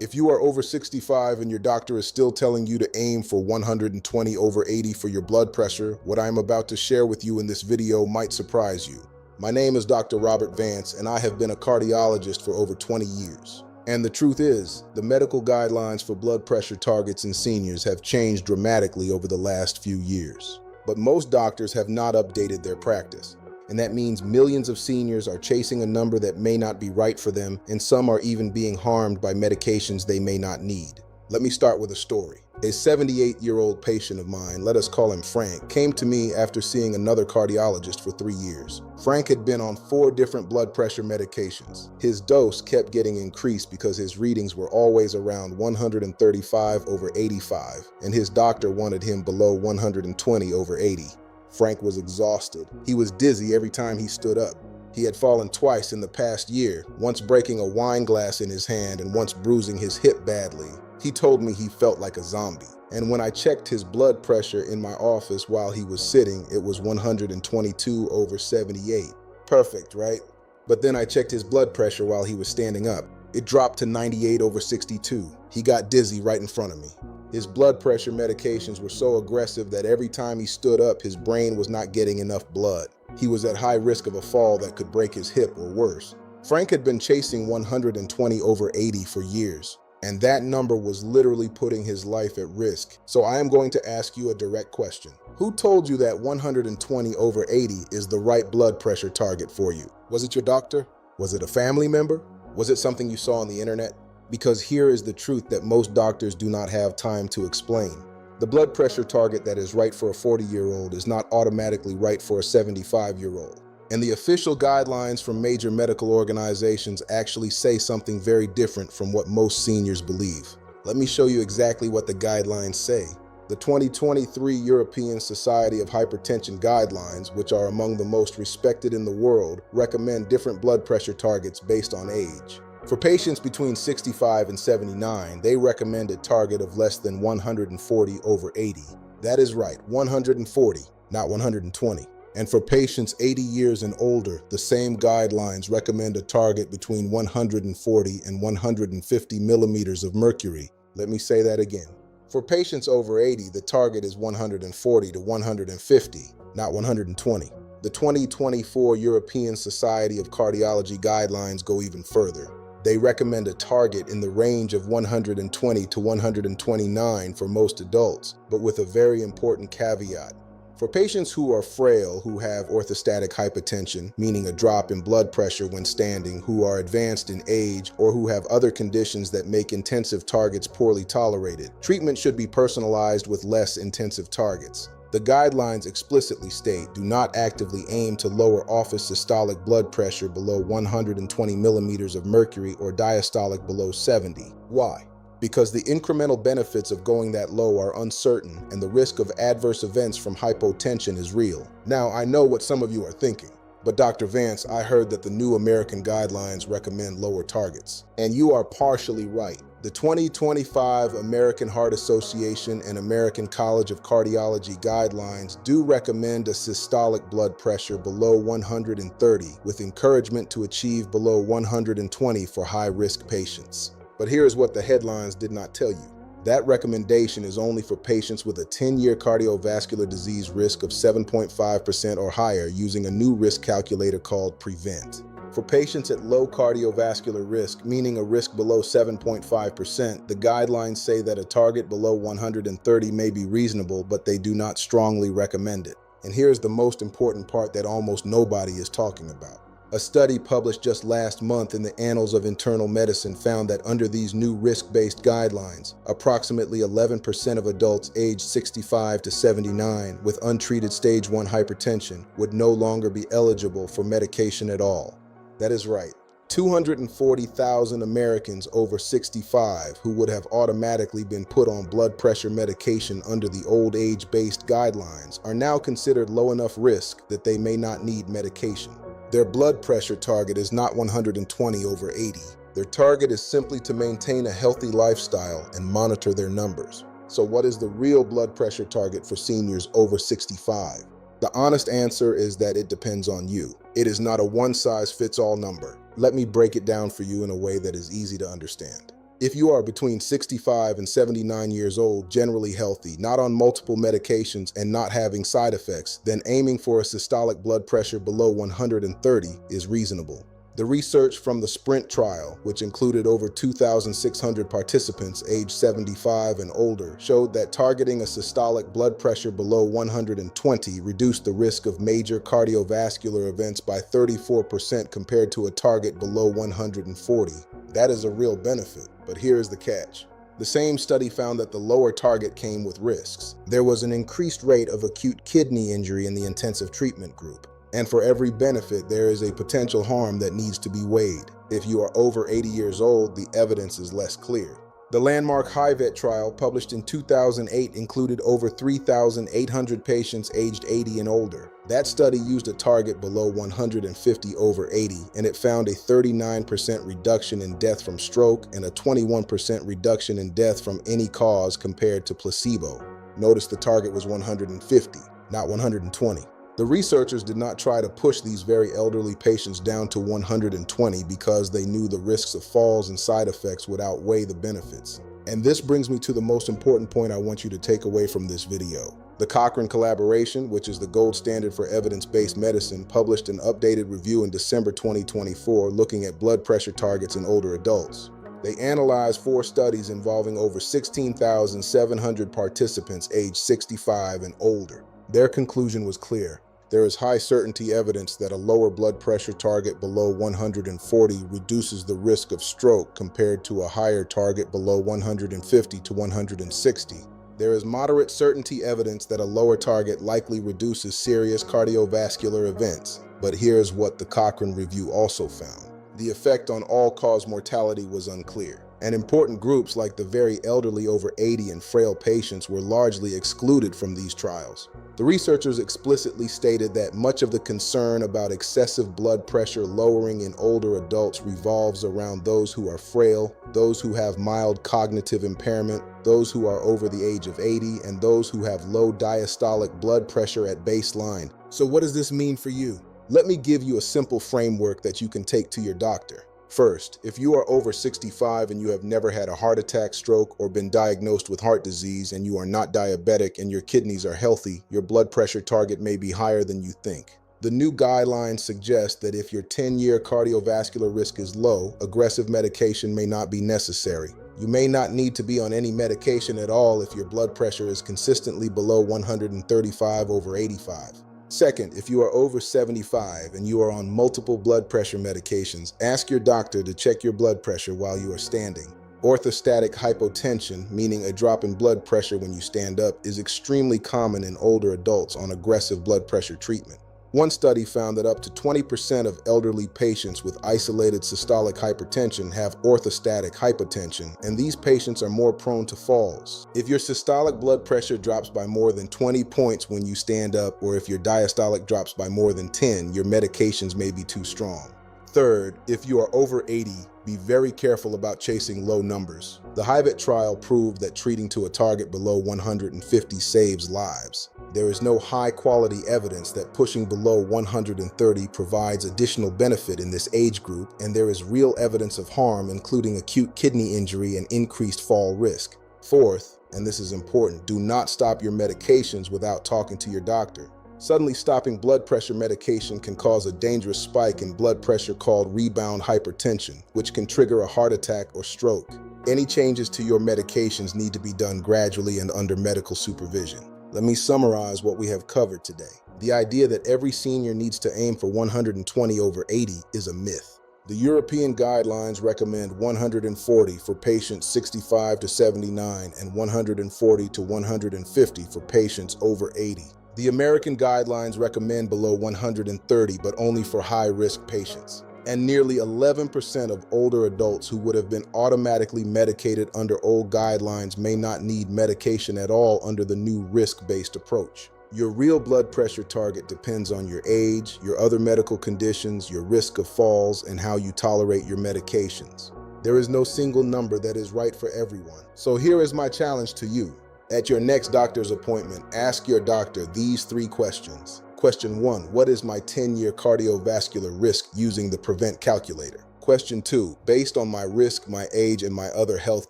If you are over 65 and your doctor is still telling you to aim for 120/80 for your blood pressure, what I am about to share with you in this video might surprise you. My name is Dr. Robert Vance, and I have been a cardiologist for over 20 years. And the truth is, the medical guidelines for blood pressure targets in seniors have changed dramatically over the last few years. But most doctors have not updated their practice. And that means millions of seniors are chasing a number that may not be right for them, and some are even being harmed by medications they may not need. Let me start with a story. A 78-year-old patient of mine, let us call him Frank, came to me after seeing another cardiologist for 3 years. Frank had been on 4 different blood pressure medications. His dose kept getting increased because his readings were always around 135/85, and his doctor wanted him below 120/80. Frank was exhausted. He was dizzy every time he stood up. He had fallen twice in the past year, once breaking a wine glass in his hand and once bruising his hip badly. He told me he felt like a zombie. And when I checked his blood pressure in my office while he was sitting, it was 122/78. Perfect, right? But then I checked his blood pressure while he was standing up. It dropped to 98/62. He got dizzy right in front of me. His blood pressure medications were so aggressive that every time he stood up, his brain was not getting enough blood. He was at high risk of a fall that could break his hip or worse. Frank had been chasing 120/80 for years, and that number was literally putting his life at risk. So I am going to ask you a direct question. Who told you that 120/80 is the right blood pressure target for you? Was it your doctor? Was it a family member? Was it something you saw on the internet? Because here is the truth that most doctors do not have time to explain. The blood pressure target that is right for a 40-year-old is not automatically right for a 75-year-old. And the official guidelines from major medical organizations actually say something very different from what most seniors believe. Let me show you exactly what the guidelines say. The 2023 European Society of Hypertension guidelines, which are among the most respected in the world, recommend different blood pressure targets based on age. For patients between 65 and 79, they recommend a target of less than 140/80. That is right, 140, not 120. And for patients 80 years and older, the same guidelines recommend a target between 140 and 150 millimeters of mercury. Let me say that again. For patients over 80, the target is 140 to 150, not 120. The 2024 European Society of Cardiology guidelines go even further. They recommend a target in the range of 120 to 129 for most adults, but with a very important caveat. For patients who are frail, who have orthostatic hypotension, meaning a drop in blood pressure when standing, who are advanced in age, or who have other conditions that make intensive targets poorly tolerated, treatment should be personalized with less intensive targets. The guidelines explicitly state, do not actively aim to lower office systolic blood pressure below 120 millimeters of mercury or diastolic below 70. Why? Because the incremental benefits of going that low are uncertain and the risk of adverse events from hypotension is real. Now, I know what some of you are thinking, but Dr. Vance, I heard that the new American guidelines recommend lower targets. And you are partially right. The 2025 American Heart Association and American College of Cardiology guidelines do recommend a systolic blood pressure below 130, with encouragement to achieve below 120 for high-risk patients. But here's what the headlines did not tell you. That recommendation is only for patients with a 10-year cardiovascular disease risk of 7.5% or higher using a new risk calculator called PREVENT. For patients at low cardiovascular risk, meaning a risk below 7.5%, the guidelines say that a target below 130 may be reasonable, but they do not strongly recommend it. And here's the most important part that almost nobody is talking about. A study published just last month in the Annals of Internal Medicine found that under these new risk-based guidelines, approximately 11% of adults aged 65 to 79 with untreated stage 1 hypertension would no longer be eligible for medication at all. That is right. 240,000 Americans over 65 who would have automatically been put on blood pressure medication under the old age-based guidelines are now considered low enough risk that they may not need medication. Their blood pressure target is not 120/80. Their target is simply to maintain a healthy lifestyle and monitor their numbers. So what is the real blood pressure target for seniors over 65? The honest answer is that it depends on you. It is not a one-size-fits-all number. Let me break it down for you in a way that is easy to understand. If you are between 65 and 79 years old, generally healthy, not on multiple medications, and not having side effects, then aiming for a systolic blood pressure below 130 is reasonable. The research from the SPRINT trial, which included over 2,600 participants aged 75 and older, showed that targeting a systolic blood pressure below 120 reduced the risk of major cardiovascular events by 34% compared to a target below 140. That is a real benefit, but here is the catch. The same study found that the lower target came with risks. There was an increased rate of acute kidney injury in the intensive treatment group. And for every benefit, there is a potential harm that needs to be weighed. If you are over 80 years old, the evidence is less clear. The landmark HIVET trial, published in 2008, included over 3,800 patients aged 80 and older. That study used a target below 150 over 80, and it found a 39% reduction in death from stroke and a 21% reduction in death from any cause compared to placebo. Notice the target was 150, not 120. The researchers did not try to push these very elderly patients down to 120 because they knew the risks of falls and side effects would outweigh the benefits. And this brings me to the most important point I want you to take away from this video. The Cochrane collaboration, which is the gold standard for evidence-based medicine, published an updated review in December 2024 looking at blood pressure targets in older adults. They analyzed 4 studies involving over 16,700 participants aged 65 and older. Their conclusion was clear. There is high certainty evidence that a lower blood pressure target below 140 reduces the risk of stroke compared to a higher target below 150 to 160. There is moderate certainty evidence that a lower target likely reduces serious cardiovascular events. But here's what the Cochrane review also found. The effect on all-cause mortality was unclear, and important groups like the very elderly over 80 and frail patients were largely excluded from these trials. The researchers explicitly stated that much of the concern about excessive blood pressure lowering in older adults revolves around those who are frail, those who have mild cognitive impairment, those who are over the age of 80, and those who have low diastolic blood pressure at baseline. So what does this mean for you? Let me give you a simple framework that you can take to your doctor. First, if you are over 65 and you have never had a heart attack, stroke, or been diagnosed with heart disease, and you are not diabetic and your kidneys are healthy, your blood pressure target may be higher than you think. The new guidelines suggest that if your 10-year cardiovascular risk is low, aggressive medication may not be necessary. You may not need to be on any medication at all if your blood pressure is consistently below 135 over 85. Second, if you are over 75 and you are on multiple blood pressure medications, ask your doctor to check your blood pressure while you are standing. Orthostatic hypotension, meaning a drop in blood pressure when you stand up, is extremely common in older adults on aggressive blood pressure treatment. One study found that up to 20% of elderly patients with isolated systolic hypertension have orthostatic hypotension, and these patients are more prone to falls. If your systolic blood pressure drops by more than 20 points when you stand up, or if your diastolic drops by more than 10, your medications may be too strong. Third, if you are over 80, be very careful about chasing low numbers. The HIVET trial proved that treating to a target below 150 saves lives. There is no high-quality evidence that pushing below 130 provides additional benefit in this age group, and there is real evidence of harm, including acute kidney injury and increased fall risk. Fourth, and this is important, do not stop your medications without talking to your doctor. Suddenly stopping blood pressure medication can cause a dangerous spike in blood pressure called rebound hypertension, which can trigger a heart attack or stroke. Any changes to your medications need to be done gradually and under medical supervision. Let me summarize what we have covered today. The idea that every senior needs to aim for 120 over 80 is a myth. The European guidelines recommend 140 for patients 65 to 79 and 140 to 150 for patients over 80. The American guidelines recommend below 130, but only for high-risk patients. And nearly 11% of older adults who would have been automatically medicated under old guidelines may not need medication at all under the new risk-based approach. Your real blood pressure target depends on your age, your other medical conditions, your risk of falls, and how you tolerate your medications. There is no single number that is right for everyone. So here is my challenge to you. At your next doctor's appointment, ask your doctor these 3 questions. Question 1, what is my 10-year cardiovascular risk using the PREVENT calculator? Question 2. Based on my risk, my age, and my other health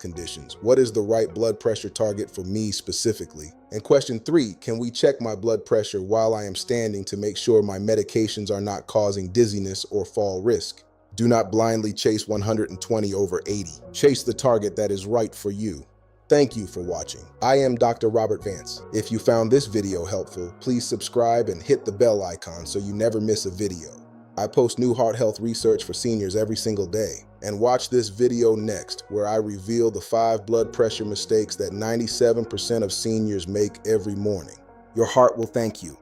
conditions, what is the right blood pressure target for me specifically? And question 3. Can we check my blood pressure while I am standing to make sure my medications are not causing dizziness or fall risk? Do not blindly chase 120 over 80. Chase the target that is right for you. Thank you for watching. I am Dr. Robert Vance. If you found this video helpful, please subscribe and hit the bell icon so you never miss a video. I post new heart health research for seniors every single day. And watch this video next, where I reveal the 5 blood pressure mistakes that 97% of seniors make every morning. Your heart will thank you.